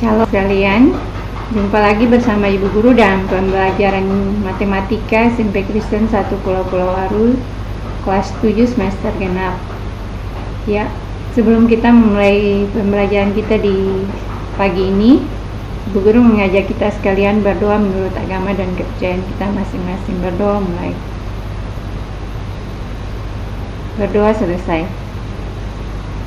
Shalom kalian, jumpa lagi bersama Ibu Guru dalam pembelajaran Matematika SMP Kristen 1 Pulau Warul kelas 7 semester genap. Ya, sebelum kita memulai pembelajaran kita di pagi ini, Ibu Guru mengajak kita sekalian berdoa menurut agama dan kepercayaan kita masing-masing. Berdoa mulai. Berdoa selesai.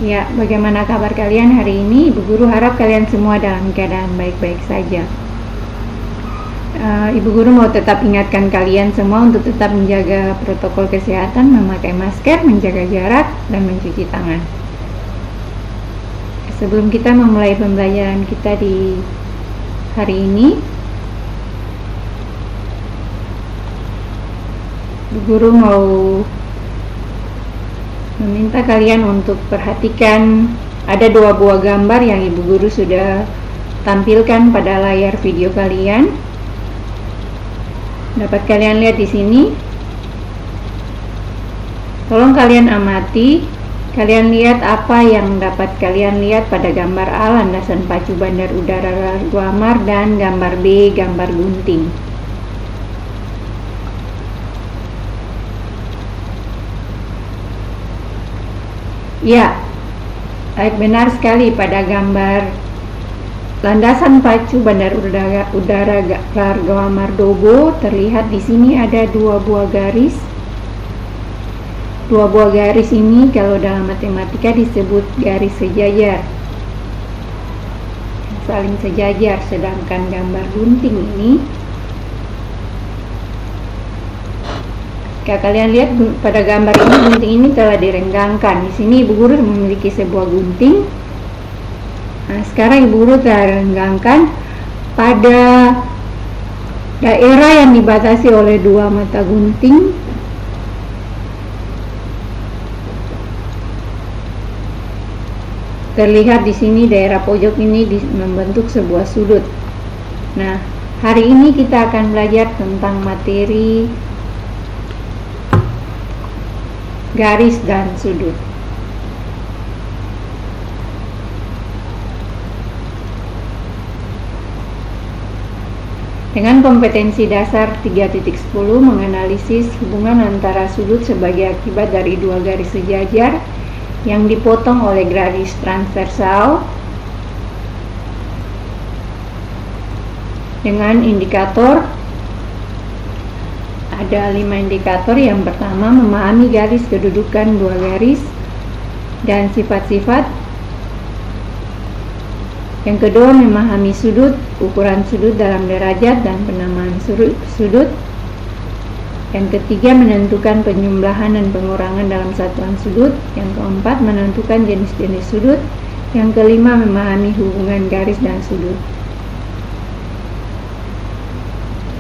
Ya, bagaimana kabar kalian hari ini? Ibu Guru harap kalian semua dalam keadaan baik-baik saja. Ibu Guru mau tetap ingatkan kalian semua untuk tetap menjaga protokol kesehatan, memakai masker, menjaga jarak, dan mencuci tangan. Sebelum kita memulai pembelajaran kita di hari ini, Ibu Guru mau meminta kalian untuk perhatikan ada 2 buah gambar yang Ibu Guru sudah tampilkan pada layar video kalian. Dapat kalian lihat di sini. Tolong kalian amati, kalian lihat apa yang dapat kalian lihat pada gambar A, landasan pacu bandar udara Guamar, dan gambar B, gambar gunting. Ya, benar sekali. Pada gambar landasan pacu bandar udara Guamar Dobo terlihat di sini ada 2 buah garis. 2 buah garis ini kalau dalam matematika disebut garis sejajar, saling sejajar. Sedangkan gambar gunting ini, jika kalian lihat pada gambar ini, gunting ini telah direnggangkan. Di sini Ibu Guru memiliki sebuah gunting. Nah, sekarang Ibu Guru telah renggangkan pada daerah yang dibatasi oleh 2 mata gunting. Terlihat di sini daerah pojok ini membentuk sebuah sudut. Nah, hari ini kita akan belajar tentang materi garis dan sudut. Dengan kompetensi dasar 3.10 menganalisis hubungan antara sudut sebagai akibat dari 2 garis sejajar yang dipotong oleh garis transversal dengan indikator. Ada 5 indikator. Yang pertama, memahami garis kedudukan 2 garis dan sifat-sifat. Yang kedua, memahami sudut, ukuran sudut dalam derajat dan penamaan sudut. Yang ketiga, menentukan penjumlahan dan pengurangan dalam satuan sudut. Yang keempat, menentukan jenis-jenis sudut. Yang kelima, memahami hubungan garis dan sudut.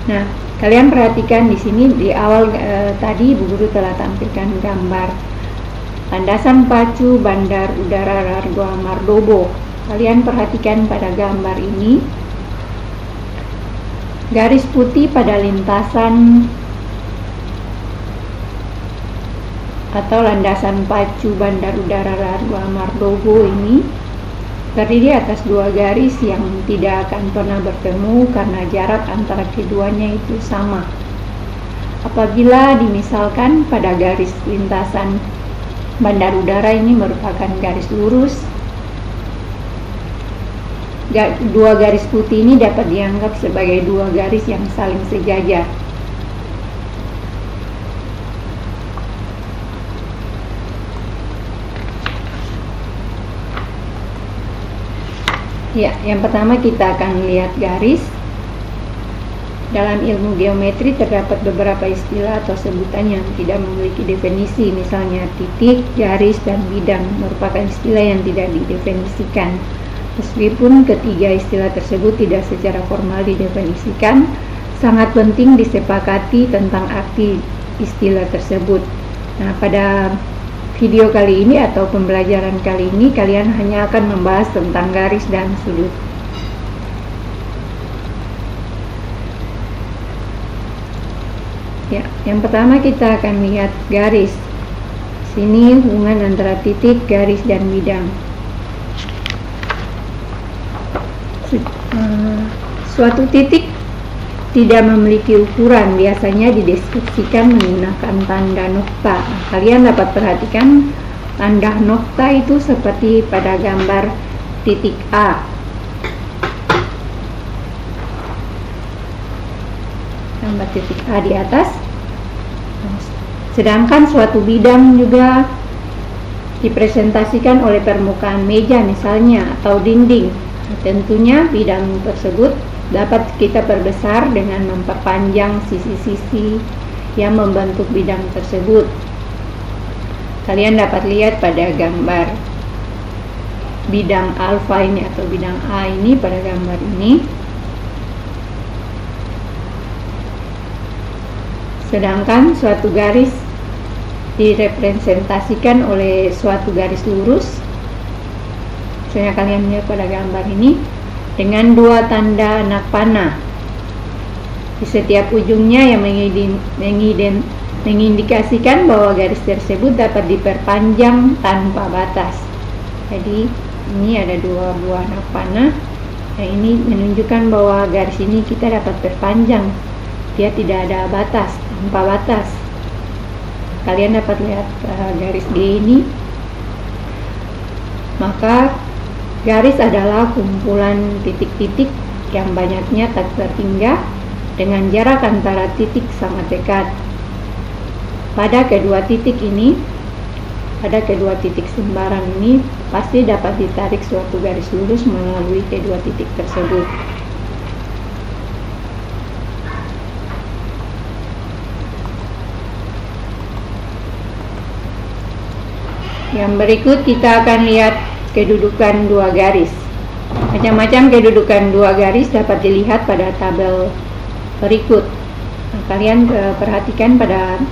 Nah, kalian perhatikan di sini di awal tadi Ibu Guru telah tampilkan gambar landasan pacu bandar udara Guamar Dobo. Kalian perhatikan pada gambar ini, garis putih pada lintasan atau landasan pacu bandar udara Guamar Dobo ini terdiri atas 2 garis yang tidak akan pernah bertemu karena jarak antara keduanya itu sama. Apabila dimisalkan pada garis lintasan bandar udara ini merupakan garis lurus, 2 garis putih ini dapat dianggap sebagai 2 garis yang saling sejajar. Ya, yang pertama kita akan lihat garis. Dalam ilmu geometri terdapat beberapa istilah atau sebutan yang tidak memiliki definisi, misalnya titik, garis, dan bidang merupakan istilah yang tidak didefinisikan. Meskipun ketiga istilah tersebut tidak secara formal didefinisikan, sangat penting disepakati tentang arti istilah tersebut. Nah, pada video kali ini atau pembelajaran kali ini kalian hanya akan membahas tentang garis dan sudut. Ya, yang pertama kita akan lihat garis. Sini hubungan antara titik, garis, dan bidang. Suatu titik tidak memiliki ukuran, biasanya dideskripsikan menggunakan tanda nokta. Kalian dapat perhatikan tanda nokta itu seperti pada gambar titik A. Gambar titik A di atas. Sedangkan suatu bidang juga dipresentasikan oleh permukaan meja misalnya atau dinding. Tentunya bidang tersebut dapat kita perbesar dengan memperpanjang sisi-sisi yang membentuk bidang tersebut. Kalian dapat lihat pada gambar bidang alfa ini atau bidang A ini pada gambar ini. Sedangkan suatu garis direpresentasikan oleh suatu garis lurus. Misalnya kalian lihat pada gambar ini dengan dua tanda anak panah di setiap ujungnya yang mengindikasikan bahwa garis tersebut dapat diperpanjang tanpa batas. Jadi ini ada dua buah anak panah. Nah, ini menunjukkan bahwa garis ini kita dapat perpanjang, dia tidak ada batas, tanpa batas. Kalian dapat lihat garis G ini. Maka garis adalah kumpulan titik-titik yang banyaknya tak terhingga dengan jarak antara titik sangat dekat. Pada kedua titik sembaran ini pasti dapat ditarik suatu garis lurus melalui kedua titik tersebut. Yang berikut kita akan lihat kedudukan dua garis. Macam-macam kedudukan dua garis dapat dilihat pada tabel berikut. Nah, kalian perhatikan pada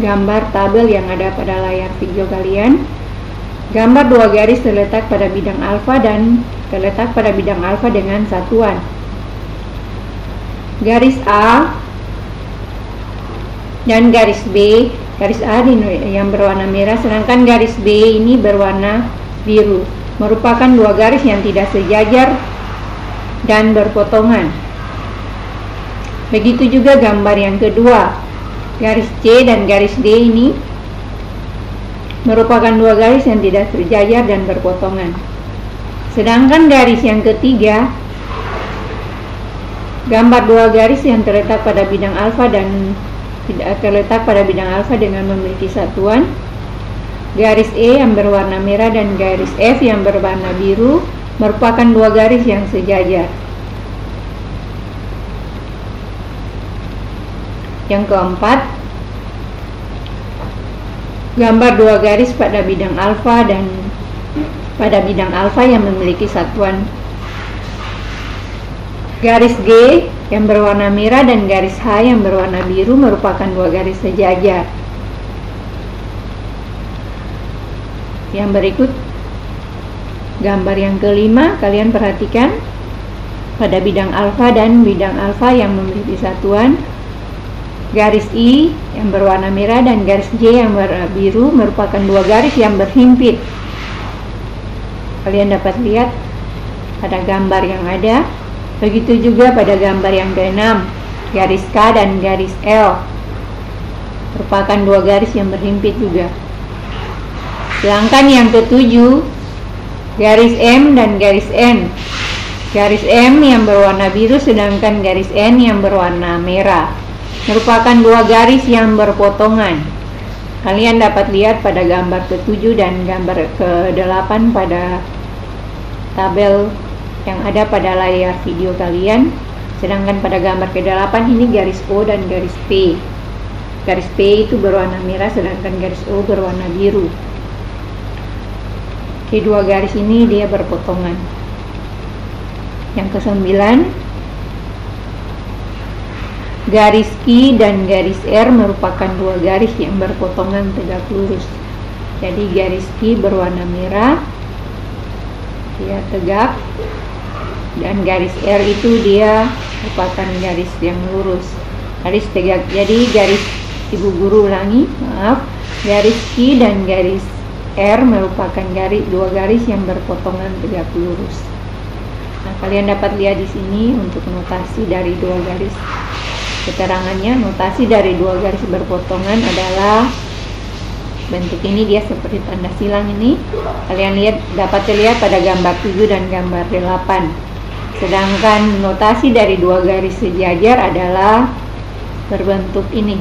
gambar tabel yang ada pada layar video kalian. Gambar dua garis terletak pada bidang alfa dan terletak pada bidang alfa dengan satuan. Garis A dan garis B, garis A yang berwarna merah, sedangkan garis B ini berwarna biru, merupakan dua garis yang tidak sejajar dan berpotongan. Begitu juga gambar yang kedua, garis C dan garis D ini merupakan dua garis yang tidak sejajar dan berpotongan. Sedangkan garis yang ketiga, gambar dua garis yang terletak pada bidang alfa dan tidak terletak pada bidang alfa dengan memiliki satuan. Garis E yang berwarna merah dan garis F yang berwarna biru merupakan dua garis yang sejajar. Yang keempat, gambar dua garis pada bidang alfa dan pada bidang alfa yang memiliki satuan. Garis G yang berwarna merah dan garis H yang berwarna biru merupakan dua garis sejajar. Yang berikut gambar yang kelima, kalian perhatikan pada bidang alfa dan bidang alfa yang memiliki satuan. Garis I yang berwarna merah dan garis J yang berwarna biru merupakan dua garis yang berhimpit. Kalian dapat lihat pada gambar yang ada. Begitu juga pada gambar yang keenam, garis K dan garis L merupakan dua garis yang berhimpit juga. Sedangkan yang ketujuh, garis M dan garis N. Garis M yang berwarna biru sedangkan garis N yang berwarna merah merupakan dua garis yang berpotongan. Kalian dapat lihat pada gambar ke-7 dan gambar ke-8 pada tabel yang ada pada layar video kalian. Sedangkan pada gambar ke-8 ini garis O dan garis P. Garis P itu berwarna merah sedangkan garis O berwarna biru. Kedua garis ini dia berpotongan. Yang ke-9, garis Q dan garis R merupakan dua garis yang berpotongan tegak lurus. Jadi garis Q berwarna merah, dia tegak, dan garis R itu dia merupakan garis yang lurus, garis tegak. Jadi garis, ibu guru ulangi, maaf, garis Q dan garis R merupakan dua garis yang berpotongan tegak lurus. Nah, kalian dapat lihat di sini untuk notasi dari dua garis. Keterangannya, notasi dari dua garis berpotongan adalah bentuk ini, dia seperti tanda silang ini. Kalian dapat terlihat pada gambar 7 dan gambar 8. Sedangkan notasi dari dua garis sejajar adalah berbentuk ini,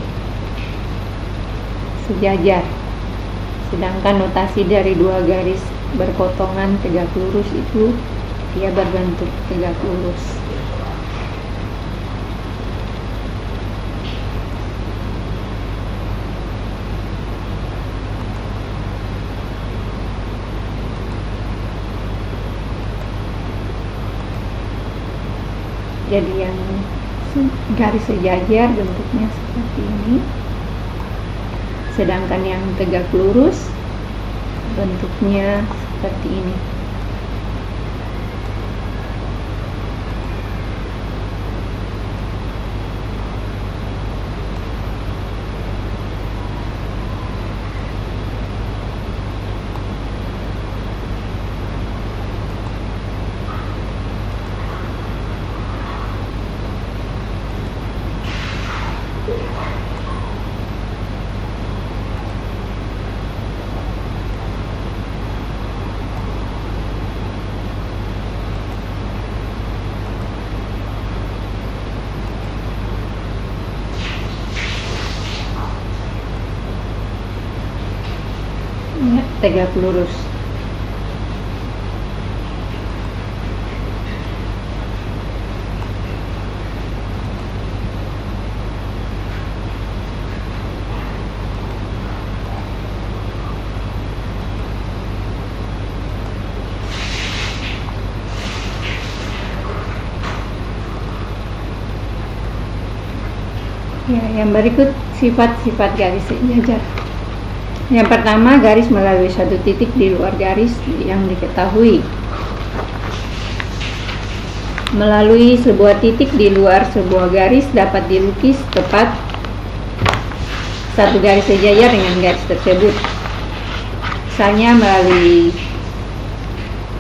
sejajar. Sedangkan notasi dari dua garis berpotongan tegak lurus itu dia berbentuk tegak lurus. Jadi yang garis sejajar bentuknya seperti ini, sedangkan yang tegak lurus bentuknya seperti ini. Tegak lurus. Ya, yang berikut sifat-sifat garis sejajar. Yang pertama, garis melalui satu titik di luar garis yang diketahui. Melalui sebuah titik di luar sebuah garis dapat dilukis tepat satu garis sejajar dengan garis tersebut. Misalnya melalui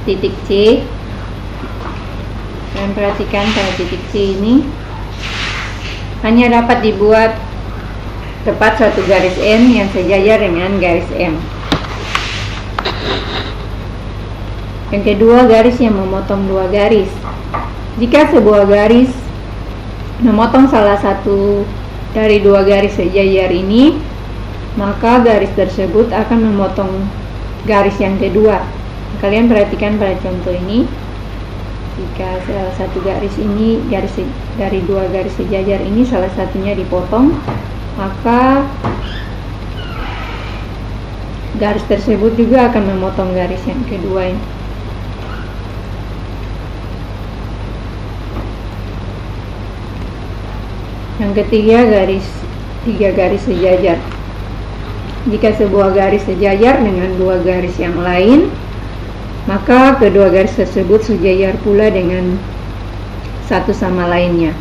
titik C. Dan perhatikan pada titik C ini hanya dapat dibuat tepat satu garis M yang sejajar dengan garis M. Yang kedua, garis yang memotong dua garis. Jika sebuah garis memotong salah satu dari dua garis sejajar ini, maka garis tersebut akan memotong garis yang kedua. Kalian perhatikan pada contoh ini. Jika salah satu garis ini, garis dari dua garis sejajar ini salah satunya dipotong, maka garis tersebut juga akan memotong garis yang kedua ini. Yang ketiga, tiga garis sejajar. Jika sebuah garis sejajar dengan dua garis yang lain, maka kedua garis tersebut sejajar pula dengan satu sama lainnya.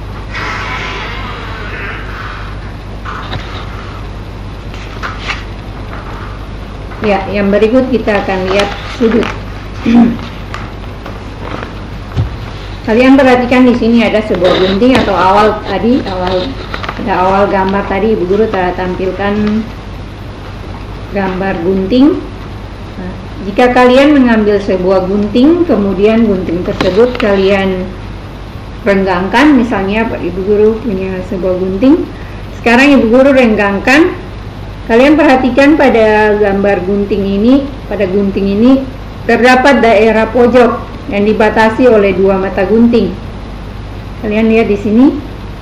Ya, yang berikut kita akan lihat sudut. Kalian perhatikan di sini ada sebuah gunting atau pada awal gambar tadi Ibu Guru telah tampilkan gambar gunting. Nah, jika kalian mengambil sebuah gunting, kemudian gunting tersebut kalian renggangkan, misalnya Ibu Guru punya sebuah gunting, sekarang Ibu Guru renggangkan. Kalian perhatikan pada gambar gunting ini, terdapat daerah pojok yang dibatasi oleh dua mata gunting. Kalian lihat di sini,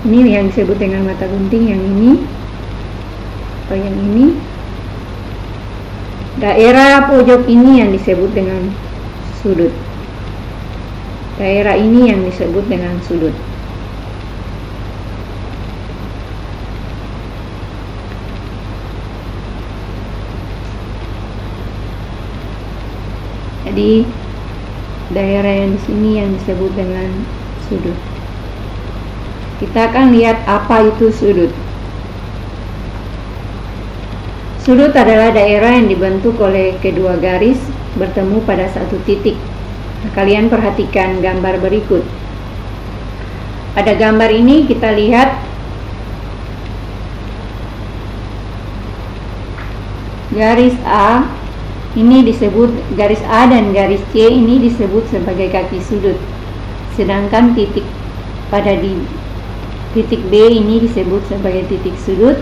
ini yang disebut dengan mata gunting, yang ini atau yang ini. Daerah pojok ini yang disebut dengan sudut. Daerah ini yang disebut dengan sudut. Jadi daerah yang di sini yang disebut dengan sudut. Kita akan lihat apa itu sudut. Sudut adalah daerah yang dibentuk oleh kedua garis bertemu pada satu titik. Nah, kalian perhatikan gambar berikut. Pada gambar ini kita lihat garis A ini disebut garis A dan garis C ini disebut sebagai kaki sudut. Sedangkan titik titik B ini disebut sebagai titik sudut.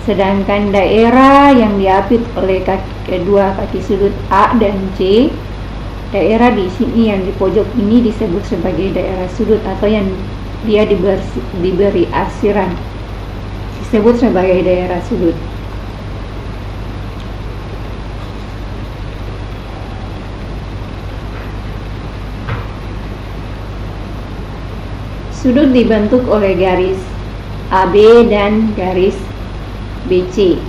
Sedangkan daerah yang diapit oleh kedua kaki sudut A dan C, daerah di sini yang di pojok ini disebut sebagai daerah sudut atau yang dia diberi arsiran disebut sebagai daerah sudut. Sudut dibentuk oleh garis AB dan garis BC.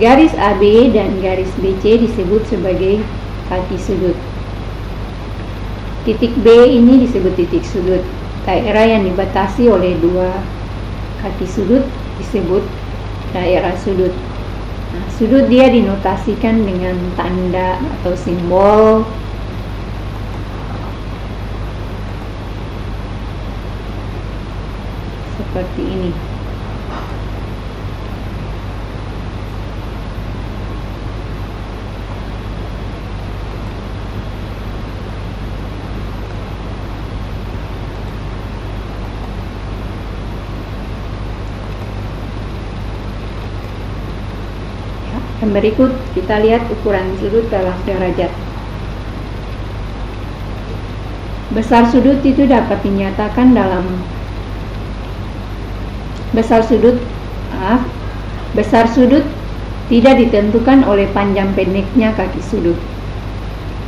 Garis AB dan garis BC disebut sebagai kaki sudut. Titik B ini disebut titik sudut. Daerah yang dibatasi oleh dua kaki sudut disebut daerah sudut. Nah, sudut dia dinotasikan dengan tanda atau simbol seperti ini. Yang berikut kita lihat ukuran sudut dalam derajat. Besar sudut itu dapat dinyatakan dalam besar sudut tidak ditentukan oleh panjang pendeknya kaki sudut.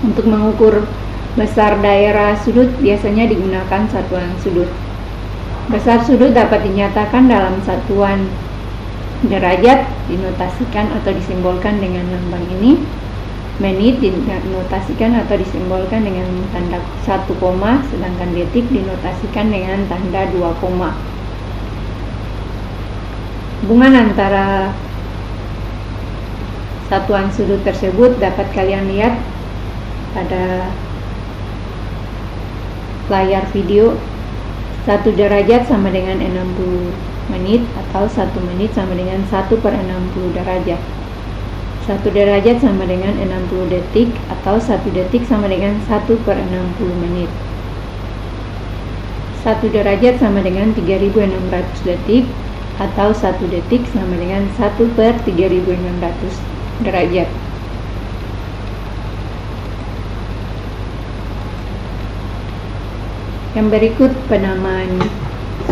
Untuk mengukur besar daerah sudut biasanya digunakan satuan sudut. Besar sudut dapat dinyatakan dalam satuan derajat, dinotasikan atau disimbolkan dengan lambang ini. Menit dinotasikan atau disimbolkan dengan tanda 1 koma, sedangkan detik dinotasikan dengan tanda 2 koma. Hubungan antara satuan sudut tersebut dapat kalian lihat pada layar video. 1 derajat sama dengan 60 menit atau 1 menit sama dengan 1/60 derajat. 1 derajat sama dengan 60 detik atau 1 detik sama dengan 1/60 menit. 1 derajat sama dengan 3600 detik atau 1 detik sama dengan 1/3600 derajat. Yang berikut penamaan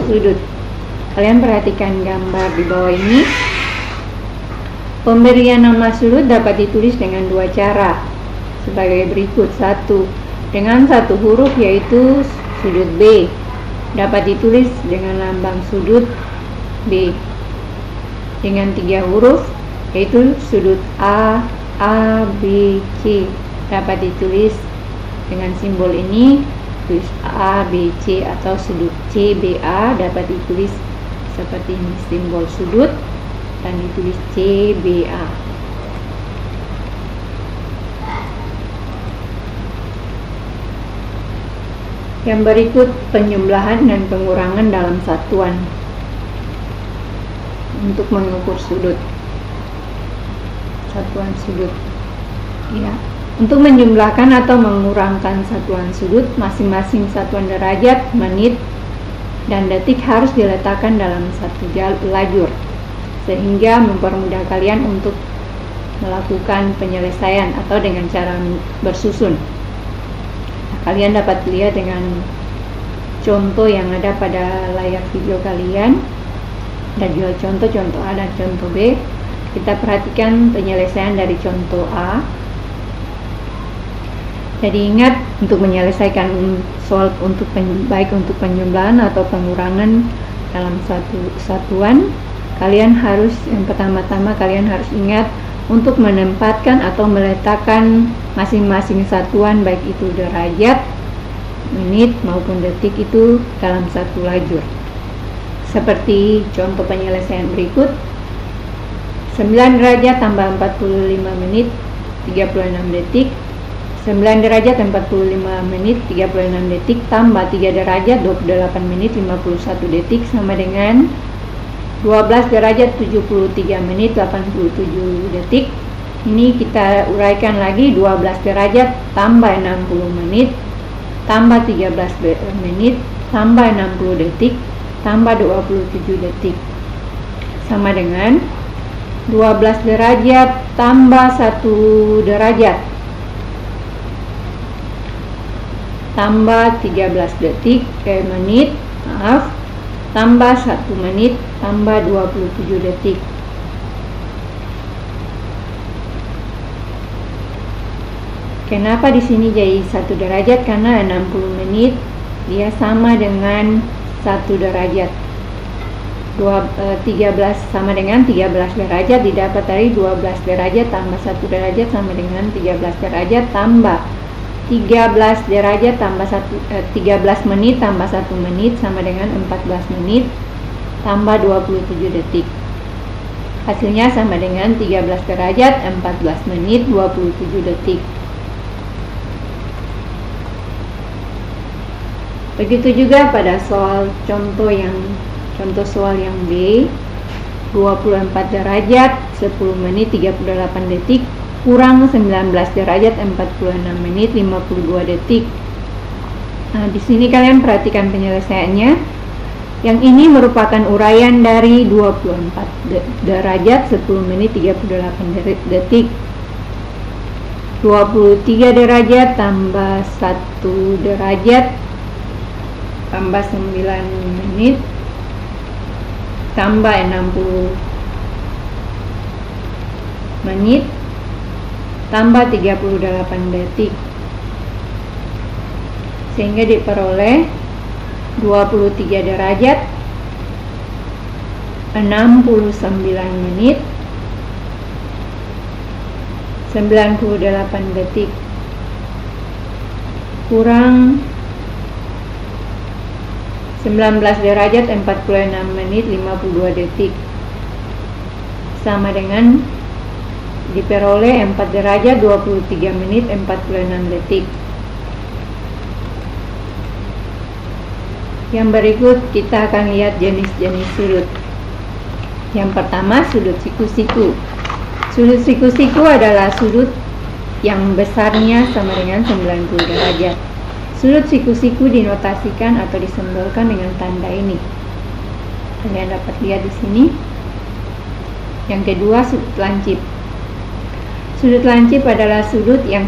sudut. Kalian perhatikan gambar di bawah ini. Pemberian nama sudut dapat ditulis dengan 2 cara sebagai berikut. 1. Dengan 1 huruf yaitu sudut B, dapat ditulis dengan lambang sudut B. Dengan 3 huruf yaitu sudut A, B, C, dapat ditulis dengan simbol ini, tulis A, B, C, atau sudut C, B, A dapat ditulis seperti ini, simbol sudut dan ditulis CBA. Yang berikut penjumlahan dan pengurangan dalam satuan untuk mengukur sudut. Satuan sudut. Ya. Untuk menjumlahkan atau mengurangkan satuan sudut, masing-masing satuan derajat, menit, dan detik harus diletakkan dalam satu lajur sehingga mempermudah kalian untuk melakukan penyelesaian atau dengan cara bersusun. Kalian dapat lihat dengan contoh yang ada pada layar video kalian dan juga contoh A dan contoh B. Kita perhatikan penyelesaian dari contoh A. Jadi ingat, untuk menyelesaikan soal baik untuk penjumlahan atau pengurangan dalam satu satuan, kalian harus yang pertama-tama kalian harus ingat untuk menempatkan atau meletakkan masing-masing satuan baik itu derajat, menit maupun detik itu dalam satu lajur. Seperti contoh penyelesaian berikut. 9 derajat tambah 45 menit 36 detik 9 derajat 45 menit 36 detik tambah 3 derajat 28 menit 51 detik sama dengan 12 derajat 73 menit 87 detik. Ini kita uraikan lagi, 12 derajat tambah 60 menit tambah 13 menit tambah 60 detik tambah 27 detik sama dengan 12 derajat tambah 1 derajat tambah 13 menit tambah 1 menit tambah 27 detik. Kenapa di sini jadi 1 derajat? Karena 60 menit dia sama dengan 1 derajat. 13 sama dengan 13 derajat didapat dari 12 derajat tambah 1 derajat sama dengan 13 derajat tambah 13 derajat tambah 13 menit tambah 1 menit sama dengan 14 menit tambah 27 detik. Hasilnya sama dengan 13 derajat 14 menit 27 detik. Begitu juga pada contoh soal yang B, 24 derajat 10 menit 38 detik kurang 19 derajat 46 menit 52 detik. Nah, di sini kalian perhatikan penyelesaiannya. Yang ini merupakan uraian dari 24 derajat 10 menit 38 detik. 23 derajat tambah 1 derajat tambah 9 menit tambah 60 menit tambah 38 detik sehingga diperoleh 23 derajat 69 menit 98 detik kurang 19 derajat 46 menit 52 detik sama dengan diperoleh 4 derajat 23 menit 46 detik. Yang berikut kita akan lihat jenis-jenis sudut. Yang pertama, sudut siku-siku. Sudut siku-siku adalah sudut yang besarnya sama dengan 90 derajat. Sudut siku-siku dinotasikan atau disimbolkan dengan tanda ini. Kalian dapat lihat di sini. Yang kedua, sudut lancip. Sudut lancip adalah sudut yang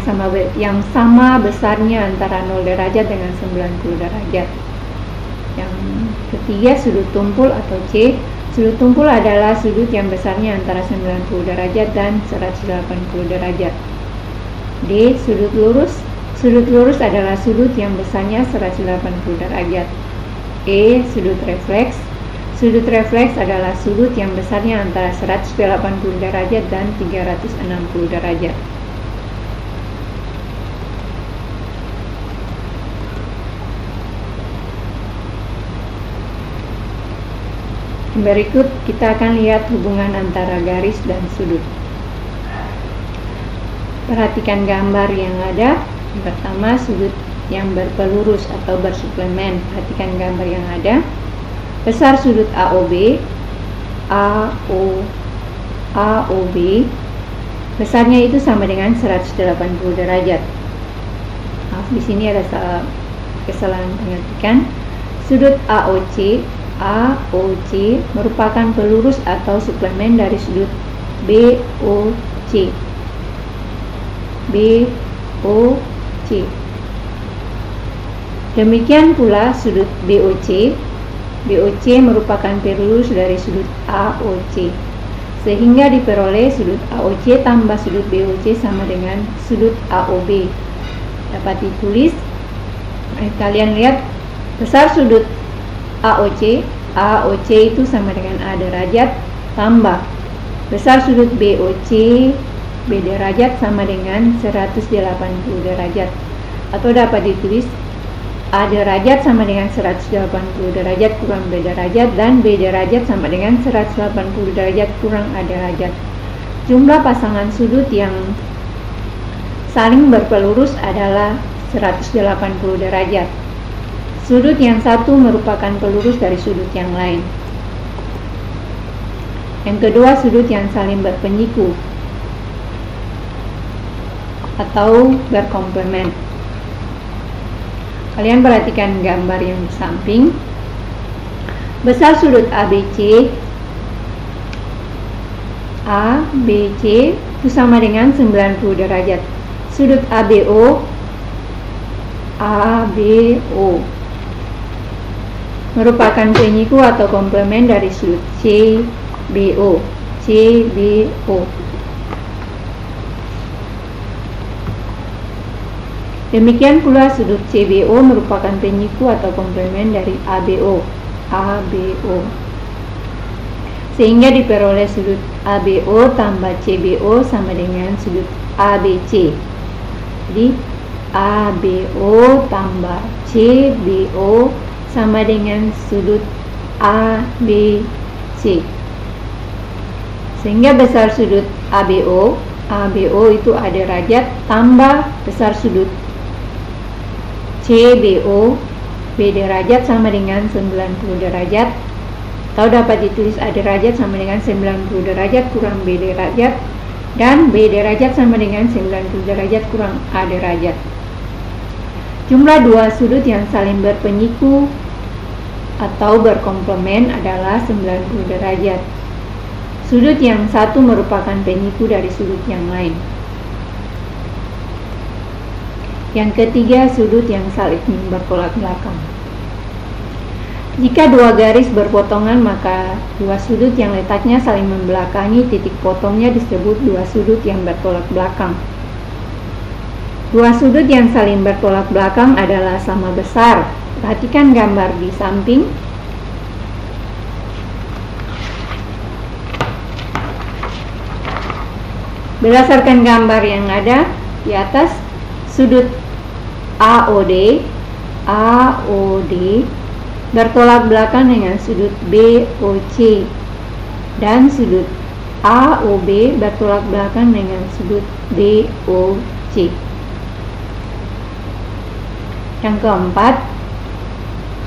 sama besarnya antara 0 derajat dengan 90 derajat. Yang ketiga, sudut tumpul atau C. Sudut tumpul adalah sudut yang besarnya antara 90 derajat dan 180 derajat. D. Sudut lurus. Sudut lurus adalah sudut yang besarnya 180 derajat. E. Sudut refleks. Sudut refleks adalah sudut yang besarnya antara 180 derajat dan 360 derajat. Berikut kita akan lihat hubungan antara garis dan sudut. Perhatikan gambar yang ada. Yang pertama, sudut yang berpelurus atau bersuplemen. Perhatikan gambar yang ada. Besar sudut AOB, AOB besarnya itu sama dengan 180 derajat. Maaf, di sini ada kesalahan pengetikan. Sudut AOC merupakan pelurus atau suplemen dari sudut BOC. Demikian pula sudut BOC merupakan pelurus dari sudut AOC, sehingga diperoleh sudut AOC tambah sudut BOC sama dengan sudut AOB. Dapat ditulis, kalian lihat besar sudut AOC itu sama dengan A derajat tambah besar sudut BOC B derajat sama dengan 180 derajat, atau dapat ditulis A derajat sama dengan 180 derajat kurang B derajat, dan B derajat sama dengan 180 derajat kurang A derajat. Jumlah pasangan sudut yang saling berpelurus adalah 180 derajat. Sudut yang satu merupakan pelurus dari sudut yang lain. Yang kedua, sudut yang saling berpenyiku atau berkomplement. Kalian perhatikan gambar yang di samping. Besar sudut ABC itu sama dengan 90 derajat. Sudut ABO merupakan penyiku atau komplement dari sudut CBO. Demikian pula sudut CBO merupakan penyiku atau komplement dari ABO. Sehingga diperoleh sudut ABO tambah CBO sama dengan sudut ABC. Jadi ABO tambah CBO sama dengan sudut ABC. Sehingga besar sudut ABO itu A derajat tambah besar sudut CBO B derajat sama dengan 90 derajat, atau dapat ditulis A derajat sama dengan 90 derajat kurang B derajat, dan B derajat sama dengan 90 derajat kurang A derajat. Jumlah dua sudut yang saling berpenyiku atau berkomplement adalah 90 derajat. Sudut yang satu merupakan penyiku dari sudut yang lain. Yang ketiga, sudut yang saling bertolak belakang. Jika dua garis berpotongan, maka dua sudut yang letaknya saling membelakangi titik potongnya disebut dua sudut yang bertolak belakang. Dua sudut yang saling bertolak belakang adalah sama besar. Perhatikan gambar di samping. Berdasarkan gambar yang ada di atas, sudut AOD bertolak belakang dengan sudut BOC, dan sudut AOB bertolak belakang dengan sudut BOC. Yang keempat,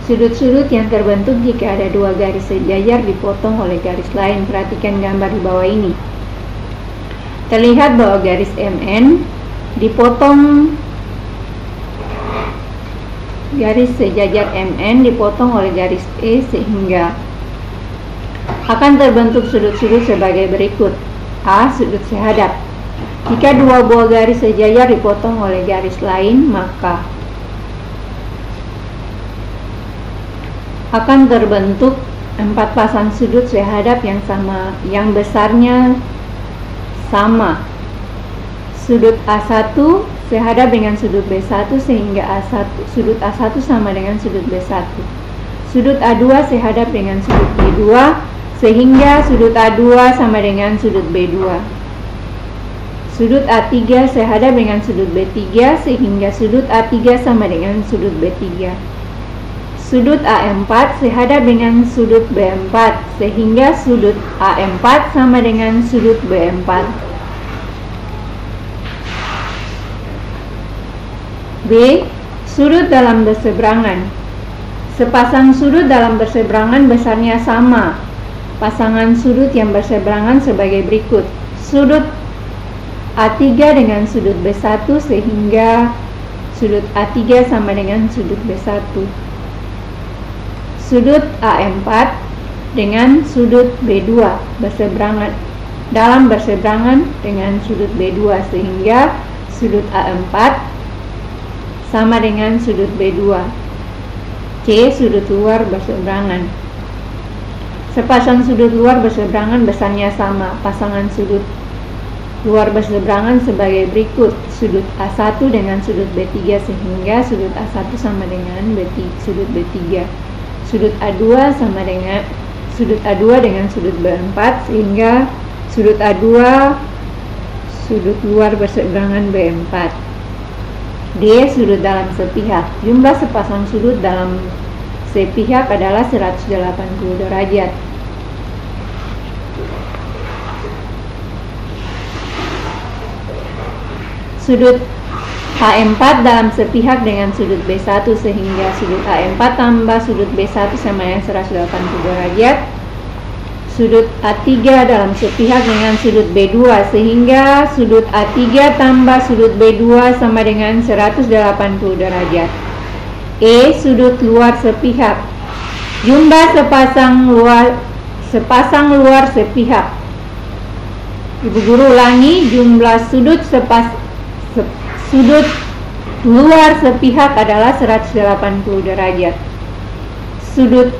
sudut-sudut yang terbentuk jika ada dua garis sejajar dipotong oleh garis lain. Perhatikan gambar di bawah ini. Terlihat bahwa garis MN dipotong, garis sejajar MN dipotong oleh garis E sehingga akan terbentuk sudut-sudut sebagai berikut. A. Sudut sehadap. Jika dua buah garis sejajar dipotong oleh garis lain, maka akan terbentuk empat pasang sudut sehadap yang sama, yang besarnya sama. Sudut A1 sehadap dengan sudut B1 sehingga sudut A1 sama dengan sudut B1. Sudut A2 sehadap dengan sudut B2 sehingga sudut A2 sama dengan sudut B2. Sudut A3 sehadap dengan sudut B3 sehingga sudut A3 sama dengan sudut B3. Sudut A4 sehadap dengan sudut B4 sehingga sudut A4 sama dengan sudut B4. B. Sudut dalam berseberangan. Sepasang sudut dalam berseberangan besarnya sama. Pasangan sudut yang berseberangan sebagai berikut. Sudut A3 dengan sudut B1 sehingga sudut A3 sama dengan sudut B1. Sudut A4 dengan sudut B2 berseberangan dalam berseberangan dengan sudut B2 sehingga sudut A4 sama dengan sudut B2. C. Sudut luar berseberangan. Sepasang sudut luar berseberangan besarnya sama. Pasangan sudut luar berseberangan sebagai berikut. Sudut A1 dengan sudut B3 sehingga sudut A1 sama dengan sudut B3. Sudut A2 sama dengan sudut A2 dengan sudut B4 sehingga sudut A2 sudut luar berseberangan B4. D. Sudut dalam sepihak. Jumlah sepasang sudut dalam sepihak adalah 180 derajat. Sudut A4 dalam sepihak dengan sudut B1 sehingga sudut A4 tambah sudut B1 sama dengan 180 derajat. Sudut A3 dalam sepihak dengan sudut B2 sehingga sudut A3 tambah sudut B2 sama dengan 180 derajat. E. Sudut luar sepihak. Jumlah sepasang luar sepihak. Ibu guru ulangi, jumlah sudut luar sepihak adalah 180 derajat. Sudut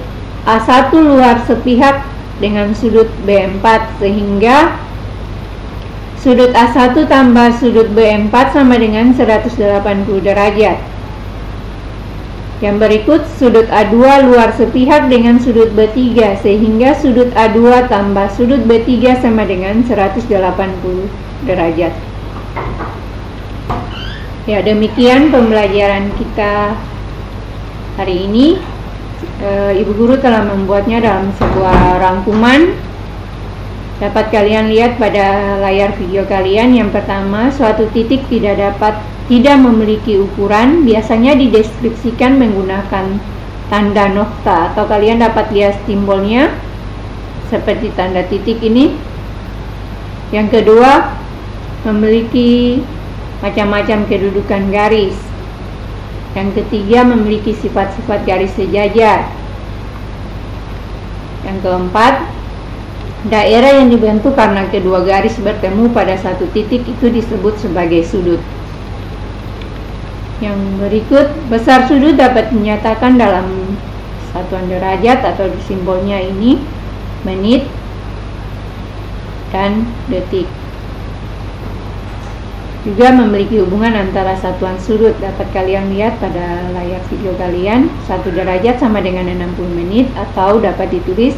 A1 luar sepihak dengan sudut B4 sehingga sudut A1 tambah sudut B4 sama dengan 180 derajat. Yang berikut sudut A2 luar sepihak dengan sudut B3 sehingga sudut A2 tambah sudut B3 sama dengan 180 derajat. Ya, demikian pembelajaran kita hari ini. Ibu guru telah membuatnya dalam sebuah rangkuman. Dapat kalian lihat pada layar video kalian. Yang pertama, suatu titik tidak memiliki ukuran, biasanya dideskripsikan menggunakan tanda nokta, atau kalian dapat lihat simbolnya seperti tanda titik ini. Yang kedua, memiliki macam-macam kedudukan garis. Yang ketiga, memiliki sifat-sifat garis sejajar. Yang keempat, daerah yang dibentuk karena kedua garis bertemu pada satu titik itu disebut sebagai sudut. Yang berikut, besar sudut dapat dinyatakan dalam satuan derajat atau simbolnya ini menit dan detik. Juga memiliki hubungan antara satuan sudut. Dapat kalian lihat pada layar video kalian, 1 derajat sama dengan 60 menit, atau dapat ditulis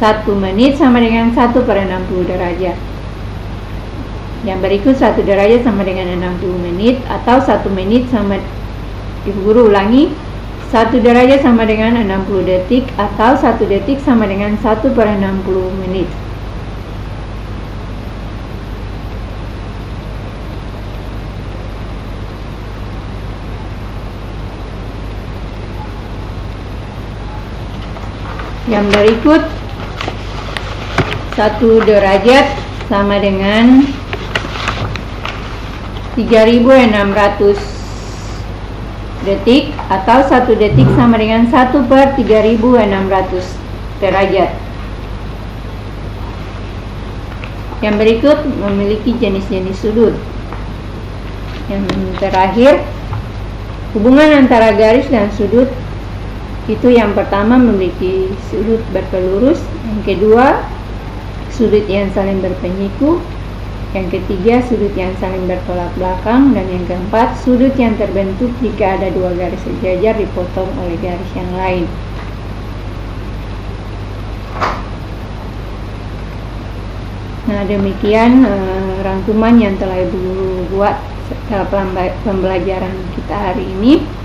1 menit sama dengan 1/60 derajat. Yang berikut 1 derajat sama dengan 60 menit, atau 1 menit sama, ibu guru ulangi, 1 derajat sama dengan 60 detik, atau 1 detik sama dengan 1/60 menit. Yang berikut, 1 derajat sama dengan 3600 detik, atau 1 detik sama dengan 1/3600 derajat. Yang berikut memiliki jenis-jenis sudut. Yang terakhir, hubungan antara garis dan sudut. Itu yang pertama, memiliki sudut berpelurus. Yang kedua, sudut yang saling berpenyiku. Yang ketiga, sudut yang saling bertolak belakang. Dan yang keempat, sudut yang terbentuk jika ada 2 garis sejajar dipotong oleh garis yang lain. Nah, demikian rangkuman yang telah Ibu buat dalam pembelajaran kita hari ini.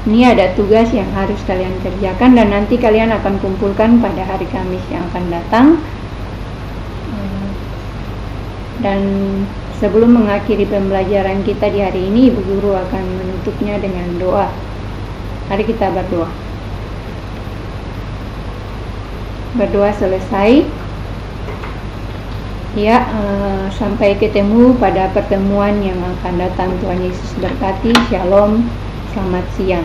Ini ada tugas yang harus kalian kerjakan dan nanti kalian akan kumpulkan pada hari Kamis yang akan datang. Dan sebelum mengakhiri pembelajaran kita di hari ini, Ibu Guru akan menutupnya dengan doa. Mari kita berdoa. Berdoa selesai. Ya, sampai ketemu pada pertemuan yang akan datang. Tuhan Yesus berkati. Shalom. Selamat siang.